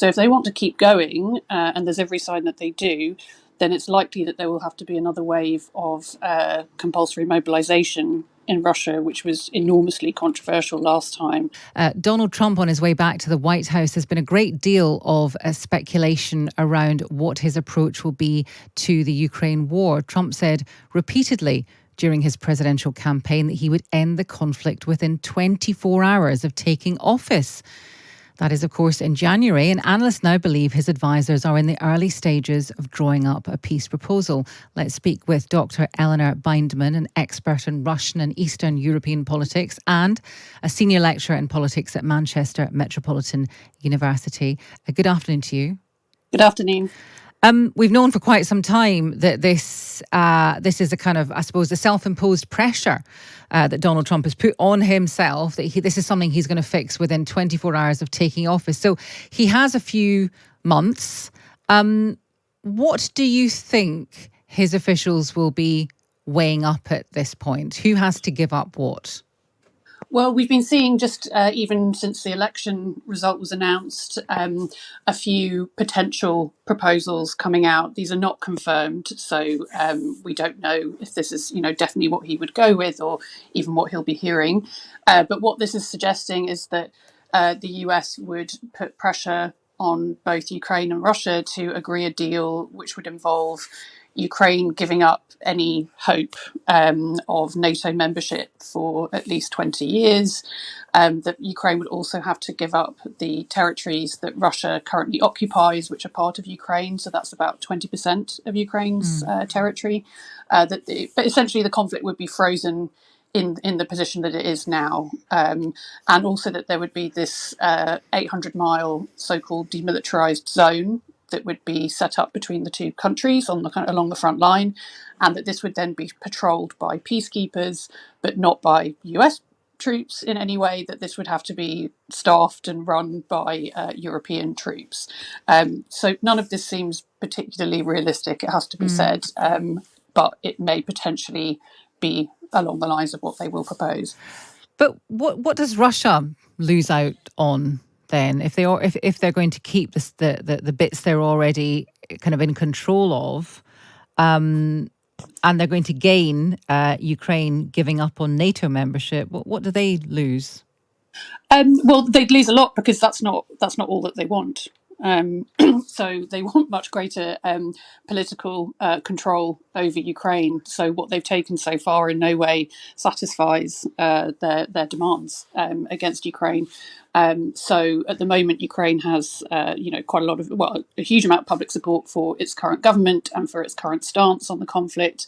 So if they want to keep going, and there's every sign that they do, then it's likely that there will have to be another wave of compulsory mobilisation in Russia, which was enormously controversial last time. Donald Trump, on his way back to the White House, there's been a great deal of speculation around what his approach will be to the Ukraine war. Trump said repeatedly during his presidential campaign that he would end the conflict within 24 hours of taking office. That is, of course, in January, and analysts now believe his advisors are in the early stages of drawing up a peace proposal. Let's speak with Dr Eleanor Bindman, an expert in Russian and Eastern European politics and a senior lecturer in politics at Manchester Metropolitan University. Good afternoon to you. Good afternoon. We've known for quite some time that this is a kind of, I suppose, a self-imposed pressure that Donald Trump has put on himself, that this is something he's going to fix within 24 hours of taking office. So he has a few months. What do you think his officials will be weighing up at this point? Who has to give up what? Well, we've been seeing just even since the election result was announced, a few potential proposals coming out. These are not confirmed, so we don't know if this is, definitely what he would go with or even what he'll be hearing. But what this is suggesting is that the US would put pressure on both Ukraine and Russia to agree a deal which would involve Ukraine giving up any hope of NATO membership for at least 20 years. That Ukraine would also have to give up the territories that Russia currently occupies, which are part of Ukraine. So that's about 20% of Ukraine's territory. But essentially the conflict would be frozen in the position that it is now. And also that there would be this 800-mile so-called demilitarized zone that would be set up between the two countries along the front line, and that this would then be patrolled by peacekeepers, but not by US troops in any way, that this would have to be staffed and run by European troops. So none of this seems particularly realistic, it has to be said, but it may potentially be along the lines of what they will propose. But what does Russia lose out on then, if they're going to keep the bits they're already kind of in control of, and they're going to gain Ukraine giving up on NATO membership? What do they lose? Well, they'd lose a lot, because that's not all that they want. So they want much greater political control over Ukraine. So what they've taken so far in no way satisfies their demands against Ukraine. So at the moment, Ukraine has, quite a huge amount of public support for its current government and for its current stance on the conflict.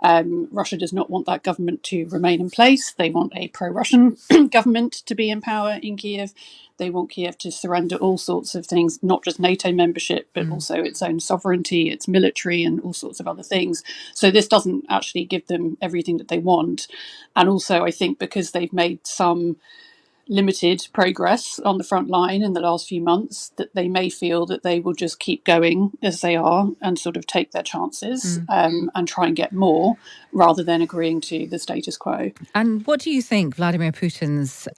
Russia does not want that government to remain in place. They want a pro-Russian government to be in power in Kiev. They want Kiev to surrender all sorts of things, not just NATO membership, but also its own sovereignty, its military, and all sorts of other things. So this doesn't actually give them everything that they want. And also, I think because they've made some limited progress on the front line in the last few months, that they may feel that they will just keep going as they are and sort of take their chances and try and get more, rather than agreeing to the status quo. And what do you think Vladimir Putin's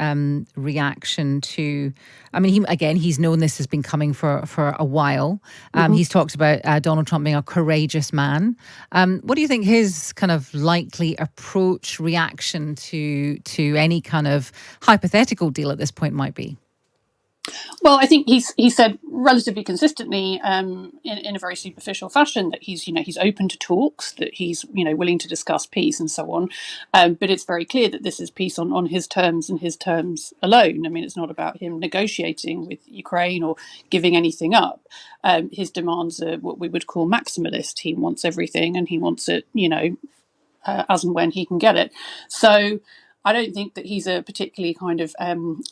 reaction to, he's known this has been coming for a while. He's talked about Donald Trump being a courageous man. What do you think his kind of likely approach, reaction to any kind of hypothetical deal at this point might be? Well, I think he said relatively consistently, in a very superficial fashion, that he's open to talks, that he's willing to discuss peace and so on. But it's very clear that this is peace on his terms and his terms alone. I mean, it's not about him negotiating with Ukraine or giving anything up. His demands are what we would call maximalist. He wants everything, and he wants it, as and when he can get it. So I don't think that he's a particularly kind of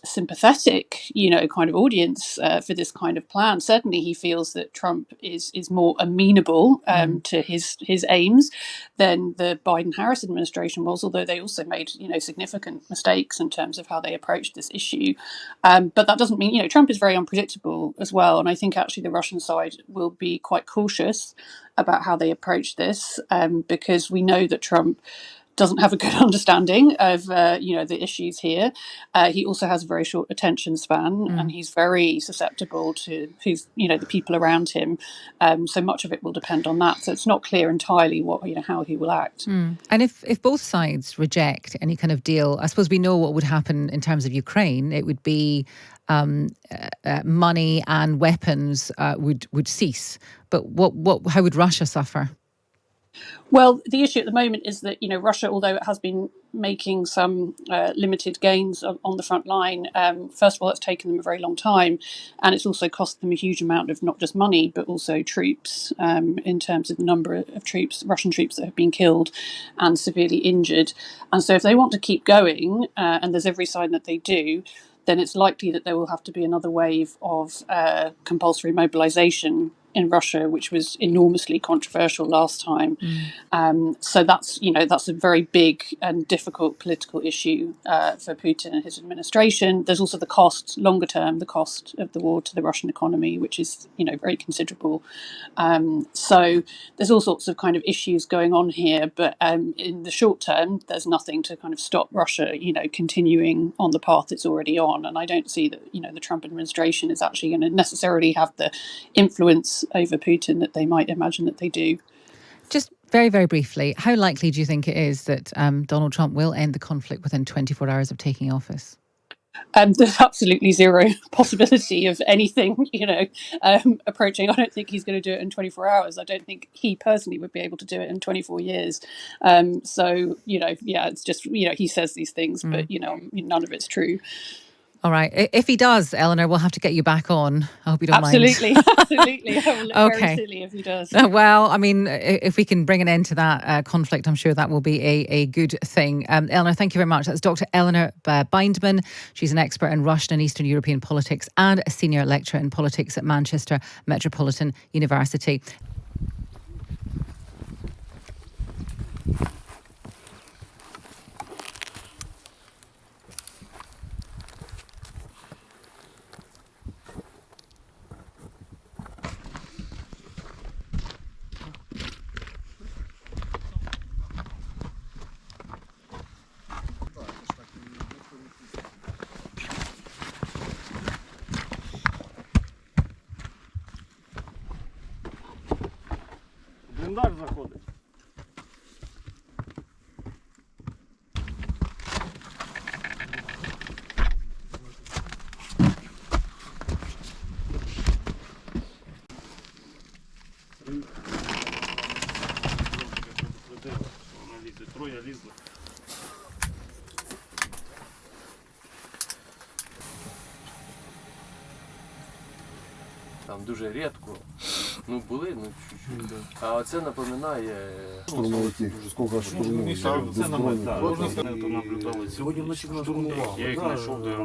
sympathetic, kind of audience for this kind of plan. Certainly, he feels that Trump is more amenable to his aims than the Biden-Harris administration was, although they also made significant mistakes in terms of how they approached this issue. But that doesn't mean Trump is very unpredictable as well, and I think actually the Russian side will be quite cautious about how they approach this, because we know that Trump doesn't have a good understanding of the issues here. He also has a very short attention span, and he's very susceptible to the people around him. So much of it will depend on that. So it's not clear entirely how he will act. And if both sides reject any kind of deal, I suppose we know what would happen in terms of Ukraine. It would be money and weapons would cease. But how would Russia suffer? Well, the issue at the moment is that Russia, although it has been making some limited gains on the front line, first of all, it's taken them a very long time, and it's also cost them a huge amount of not just money but also troops, in terms of the number of Russian troops that have been killed and severely injured. And so, if they want to keep going, and there's every sign that they do, then it's likely that there will have to be another wave of compulsory mobilisation in Russia, which was enormously controversial last time. So that's a very big and difficult political issue for Putin and his administration. There's also the cost, longer term, the cost of the war to the Russian economy, which is very considerable. So there's all sorts of kind of issues going on here, but in the short term, there's nothing to kind of stop Russia, continuing on the path it's already on. And I don't see that the Trump administration is actually going to necessarily have the influence over Putin that they might imagine that they do. Just very, very briefly, how likely do you think it is that Donald Trump will end the conflict within 24 hours of taking office? There's absolutely zero possibility of anything, approaching. I don't think he's going to do it in 24 hours. I don't think he personally would be able to do it in 24 years. It's just, he says these things, but, none of it's true. All right. If he does, Eleanor, we'll have to get you back on. I hope you don't mind. Absolutely. I will look very silly if he does. Well, I mean, if we can bring an end to that conflict, I'm sure that will be a good thing. Eleanor, thank you very much. That's Dr Eleanor Bindman. She's an expert in Russian and Eastern European politics and a senior lecturer in politics at Manchester Metropolitan University. Бліндаж заходить. Троє лізли. Там дуже рідко. Були, чуть-чуть. А оце напоминає... Штурмовики. Сколько штурмовиків? Це намет, так. Можна сказати, наблюдали. Сьогодні вночі штурмували. Я їх знайшов, де